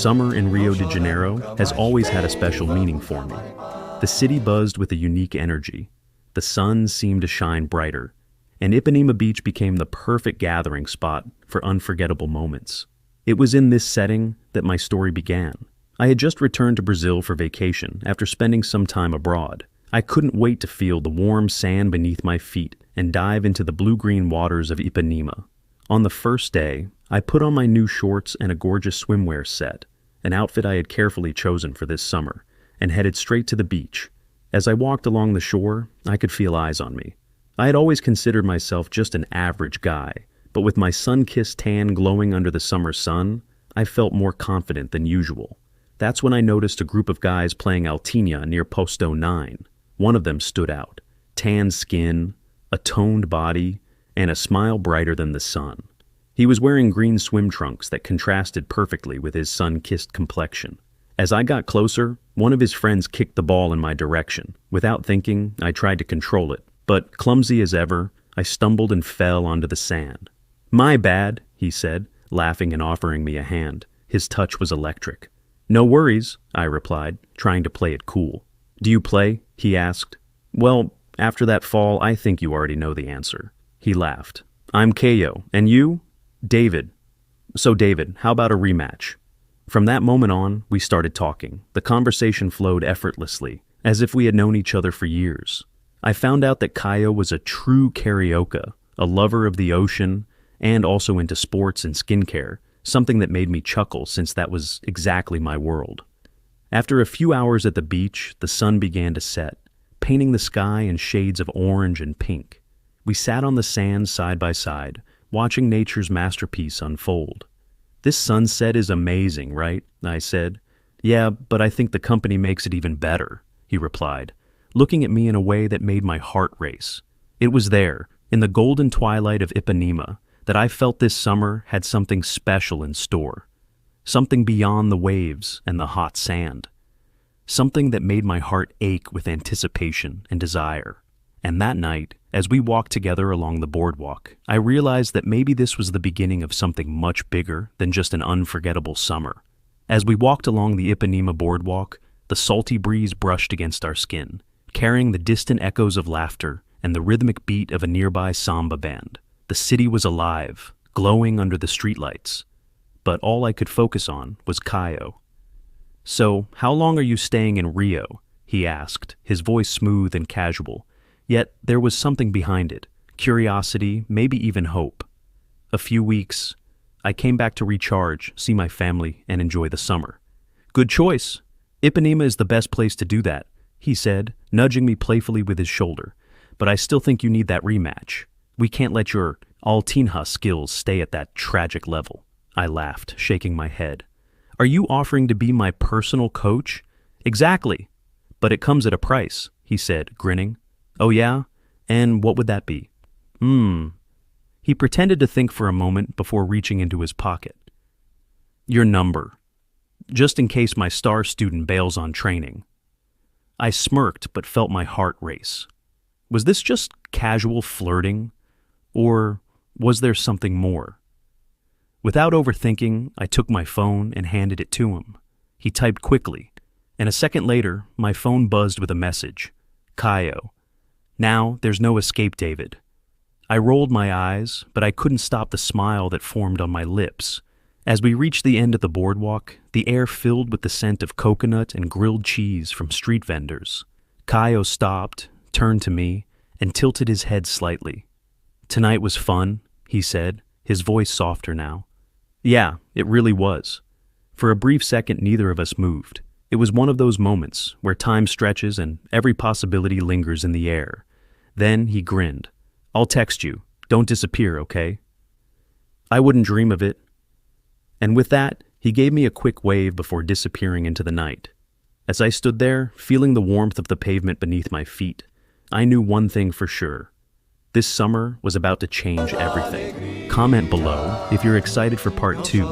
Summer in Rio de Janeiro has always had a special meaning for me. The city buzzed with a unique energy. The sun seemed to shine brighter, and Ipanema Beach became the perfect gathering spot for unforgettable moments. It was in this setting that my story began. I had just returned to Brazil for vacation after spending some time abroad. I couldn't wait to feel the warm sand beneath my feet and dive into the blue-green waters of Ipanema. On the first day, I put on my new shorts and a gorgeous swimwear set, an outfit I had carefully chosen for this summer, and headed straight to the beach. As I walked along the shore, I could feel eyes on me. I had always considered myself just an average guy, but with my sun-kissed tan glowing under the summer sun, I felt more confident than usual. That's when I noticed a group of guys playing Altinha near Posto 9. One of them stood out. Tan skin, a toned body, and a smile brighter than the sun. He was wearing green swim trunks that contrasted perfectly with his sun-kissed complexion. As I got closer, one of his friends kicked the ball in my direction. Without thinking, I tried to control it, but clumsy as ever, I stumbled and fell onto the sand. "My bad," he said, laughing and offering me a hand. His touch was electric. "No worries," I replied, trying to play it cool. "Do you play?" he asked. "Well, after that fall, I think you already know the answer." He laughed. "I'm Kayo, and you?" "David." "So David, how about a rematch?" From that moment on, we started talking. The conversation flowed effortlessly, as if we had known each other for years. I found out that Kayo was a true karaoke, a lover of the ocean, and also into sports and skincare, something that made me chuckle since that was exactly my world. After a few hours at the beach, the sun began to set, painting the sky in shades of orange and pink. We sat on the sand side by side, watching nature's masterpiece unfold. "This sunset is amazing, right?" I said. "Yeah, but I think the company makes it even better," he replied, looking at me in a way that made my heart race. It was there, in the golden twilight of Ipanema, that I felt this summer had something special in store. Something beyond the waves and the hot sand. Something that made my heart ache with anticipation and desire. And that night, as we walked together along the boardwalk, I realized that maybe this was the beginning of something much bigger than just an unforgettable summer. As we walked along the Ipanema boardwalk, the salty breeze brushed against our skin, carrying the distant echoes of laughter and the rhythmic beat of a nearby samba band. The city was alive, glowing under the streetlights. But all I could focus on was Kayo. "So, how long are you staying in Rio?" he asked, his voice smooth and casual. Yet there was something behind it, curiosity, maybe even hope. "A few weeks. I came back to recharge, see my family, and enjoy the summer." "Good choice. Ipanema is the best place to do that," he said, nudging me playfully with his shoulder. "But I still think you need that rematch. We can't let your Altinha skills stay at that tragic level." I laughed, shaking my head. "Are you offering to be my personal coach?" "Exactly. But it comes at a price," he said, grinning. "Oh yeah? And what would that be?" He pretended to think for a moment before reaching into his pocket. "Your number. Just in case my star student bails on training." I smirked but felt my heart race. Was this just casual flirting? Or was there something more? Without overthinking, I took my phone and handed it to him. He typed quickly, and a second later, my phone buzzed with a message. "Kayo. Now, there's no escape, David." I rolled my eyes, but I couldn't stop the smile that formed on my lips. As we reached the end of the boardwalk, the air filled with the scent of coconut and grilled cheese from street vendors. Kayo stopped, turned to me, and tilted his head slightly. "Tonight was fun," he said, his voice softer now. "Yeah, it really was." For a brief second, neither of us moved. It was one of those moments where time stretches and every possibility lingers in the air. Then he grinned. "I'll text you. Don't disappear, okay?" I wouldn't dream of it. And with that, he gave me a quick wave before disappearing into the night. As I stood there, feeling the warmth of the pavement beneath my feet, I knew one thing for sure. This summer was about to change everything. Comment below if you're excited for part 2.